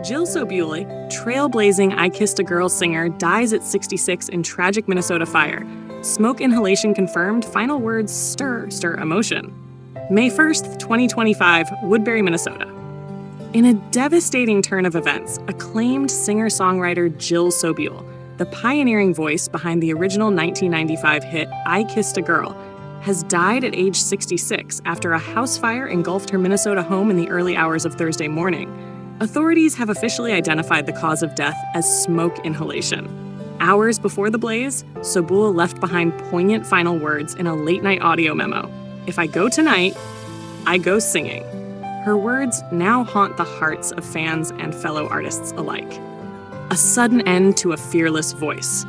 Jill Sobule, trailblazing I Kissed a Girl singer, dies at 66 in tragic Minnesota fire. Smoke inhalation confirmed, final words stir emotion. May 1st, 2025, Woodbury, Minnesota. In a devastating turn of events, acclaimed singer-songwriter Jill Sobule, the pioneering voice behind the original 1995 hit I Kissed a Girl, has died at age 66 after a house fire engulfed her Minnesota home in the early hours of Thursday morning. Authorities have officially identified the cause of death as smoke inhalation. Hours before the blaze, Sobule left behind poignant final words in a late-night audio memo. "If I go tonight, I go singing." Her words now haunt the hearts of fans and fellow artists alike. A sudden end to a fearless voice.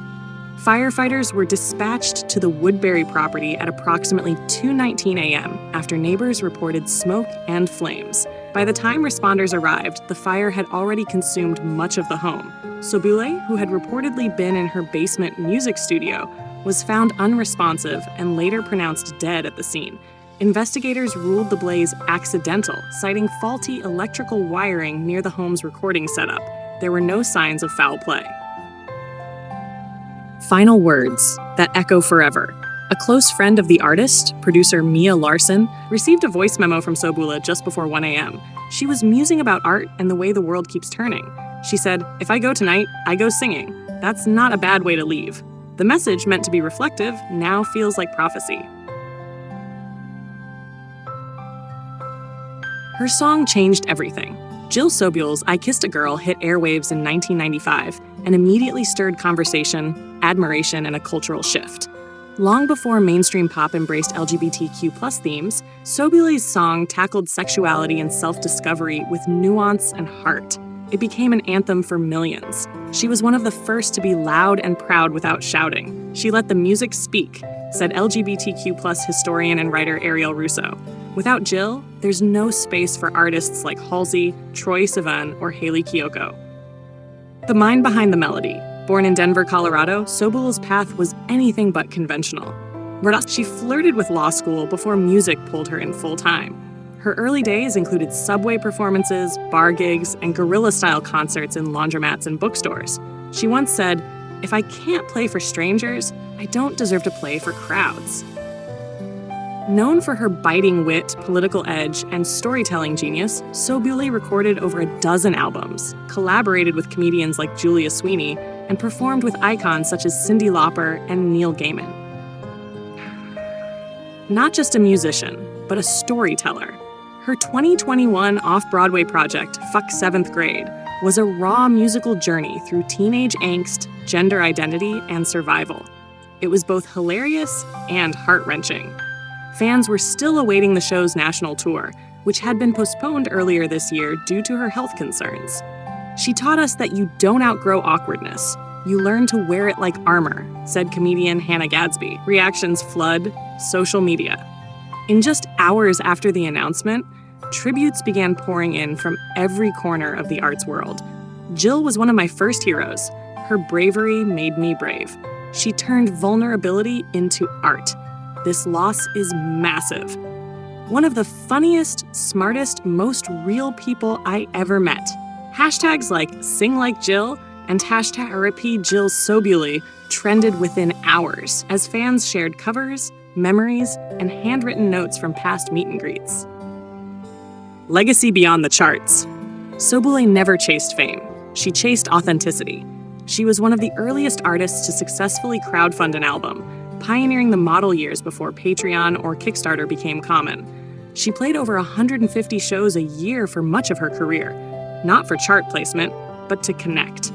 Firefighters were dispatched to the Woodbury property at approximately 2:19 a.m. after neighbors reported smoke and flames. By the time responders arrived, the fire had already consumed much of the home. Sobule, who had reportedly been in her basement music studio, was found unresponsive and later pronounced dead at the scene. Investigators ruled the blaze accidental, citing faulty electrical wiring near the home's recording setup. There were no signs of foul play. Final words that echo forever. A close friend of the artist, producer Mia Larson, received a voice memo from Sobule just before 1 a.m. She was musing about art and the way the world keeps turning. She said, "If I go tonight, I go singing." That's not a bad way to leave. The message, meant to be reflective, now feels like prophecy. Her song changed everything. Jill Sobule's I Kissed a Girl hit airwaves in 1995 and immediately stirred conversation, admiration, and a cultural shift. Long before mainstream pop embraced LGBTQ+ themes, Sobule's song tackled sexuality and self-discovery with nuance and heart. It became an anthem for millions. She was one of the first to be loud and proud without shouting. She let the music speak, said LGBTQ+ historian and writer Ariel Russo. Without Jill, there's no space for artists like Halsey, Troye Sivan, or Hayley Kiyoko. The mind behind the melody. Born in Denver, Colorado, Sobule's path was anything but conventional. She flirted with law school before music pulled her in full-time. Her early days included subway performances, bar gigs, and guerrilla-style concerts in laundromats and bookstores. She once said, "If I can't play for strangers, I don't deserve to play for crowds." Known for her biting wit, political edge, and storytelling genius, Sobule recorded over a dozen albums, collaborated with comedians like Julia Sweeney, and performed with icons such as Cyndi Lauper and Neil Gaiman. Not just a musician, but a storyteller. Her 2021 off-Broadway project, Fuck 7th Grade, was a raw musical journey through teenage angst, gender identity, and survival. It was both hilarious and heart-wrenching. Fans were still awaiting the show's national tour, which had been postponed earlier this year due to her health concerns. She taught us that you don't outgrow awkwardness. You learn to wear it like armor, said comedian Hannah Gadsby. Reactions flood social media. In just hours after the announcement, tributes began pouring in from every corner of the arts world. Jill was one of my first heroes. Her bravery made me brave. She turned vulnerability into art. This loss is massive. One of the funniest, smartest, most real people I ever met. Hashtags like Sing Like Jill and hashtag RIP Jill Sobule trended within hours as fans shared covers, memories, and handwritten notes from past meet and greets. Legacy beyond the charts. Sobule never chased fame. She chased authenticity. She was one of the earliest artists to successfully crowdfund an album, pioneering the model years before Patreon or Kickstarter became common. She played over 150 shows a year for much of her career, not for chart placement, but to connect.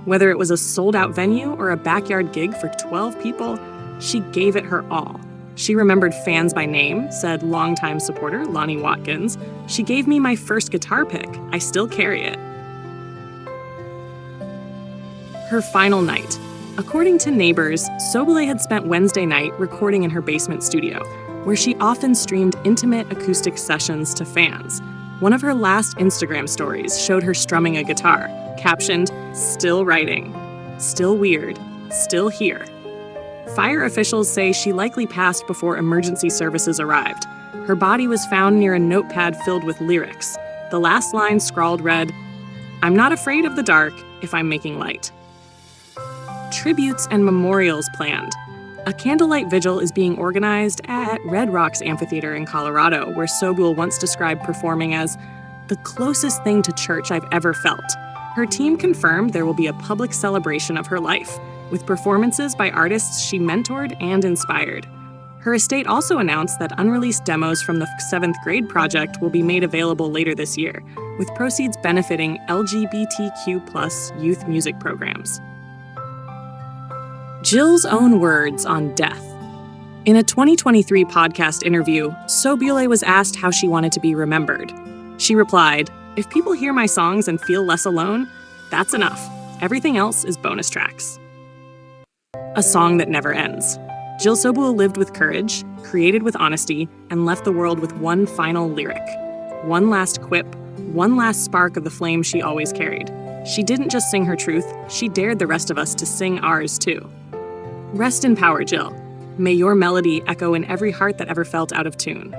Whether it was a sold-out venue or a backyard gig for 12 people, she gave it her all. She remembered fans by name, said longtime supporter Lonnie Watkins. "She gave me my first guitar pick. I still carry it." Her final night. According to neighbors, Sobule had spent Wednesday night recording in her basement studio, where she often streamed intimate acoustic sessions to fans. One of her last Instagram stories showed her strumming a guitar, captioned, "Still writing, still weird, still here." Fire officials say she likely passed before emergency services arrived. Her body was found near a notepad filled with lyrics. The last line scrawled read, I'm not afraid of the dark if I'm making light. Tributes and memorials planned. A candlelight vigil is being organized at Red Rocks Amphitheater in Colorado, where Sobule once described performing as the closest thing to church I've ever felt. Her team confirmed there will be a public celebration of her life, with performances by artists she mentored and inspired. Her estate also announced that unreleased demos from the 7th grade project will be made available later this year, with proceeds benefiting LGBTQ+ youth music programs. Jill's own words on death. In a 2023 podcast interview, Sobule was asked how she wanted to be remembered. She replied, "If people hear my songs and feel less alone, that's enough. Everything else is bonus tracks." A song that never ends. Jill Sobule lived with courage, created with honesty, and left the world with one final lyric. One last quip, one last spark of the flame she always carried. She didn't just sing her truth, she dared the rest of us to sing ours too. Rest in power, Jill. May your melody echo in every heart that ever felt out of tune.